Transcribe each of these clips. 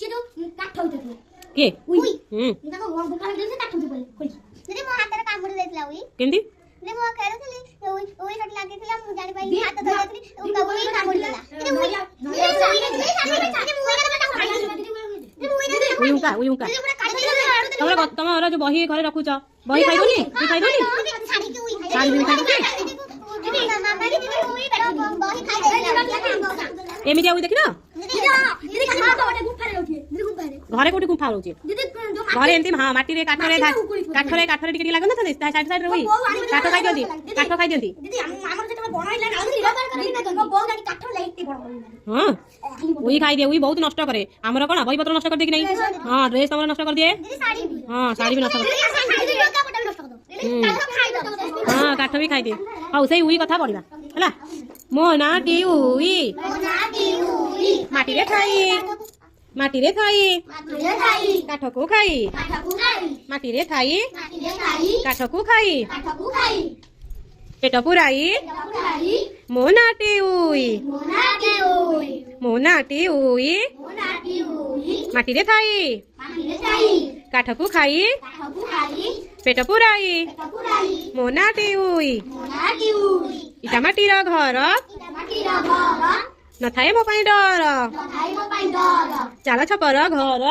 से तो काट होते थे के उई निका को गुफा में से काट होते बोले खोली दीदी मो हाथ रे काम कर देतला उई केंदी दीदी मो खेलुथली ओई शॉट लागेतला मु जानि पाई हाथ धर देतली उका उई काम कर देला दीदी उई उयुका तमरा जो बही घरे रखुछ बही खाइबोनी तू खाइबोनी साड़ी भी खाइबोनी एमिति आउ देखिना घरे कोठी गुफा रहउची घरे एंती हां माटी रे काठरे टिके लागन त साइड साइड रे होई काठ खाइ दियंती दीदी हमर जेते बनाइला ना दीदी बो गाडी काठ लाइते बड़ हां ओई खाइ दे ओई बहुत नष्ट करे हमर कोन बही पत्र नष्ट कर दे कि नहीं हां ड्रेस तमरा नष्ट कर दिए हां साड़ी भी नष्ट कर हां काठ भी खाइ दे हौ सेई उई कथा पडिबा हला मो नाटी उई माटी रे खाइ काठ को खाइ माटी रे खाइ काठ को खाइ पेट पुराई मो नाटी उई माटी रे खाइ काठ को खाइ पेट पुराई मो नाटी उई इटा माटीर घर न थाए मो पाई डर चाल छपर घर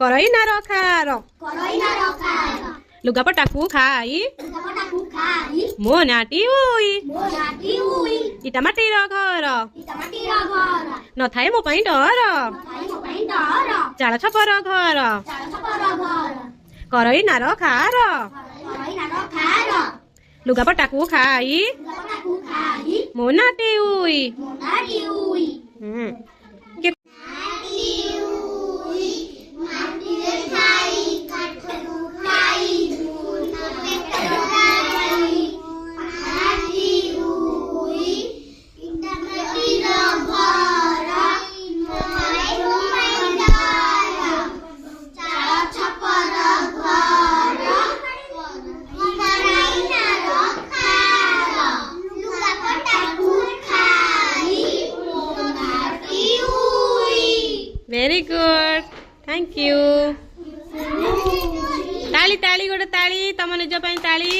करई ना रखार लुगापटा को खाई मो नाटी उई इटा माटीर घर न थाए मो पाई डर चाल छपर घर करई ना रखार लुगापटा को खाई मो नाटी उई वेरी गुड थैंक यू ताली ताली गोटे ताली तम निज ताली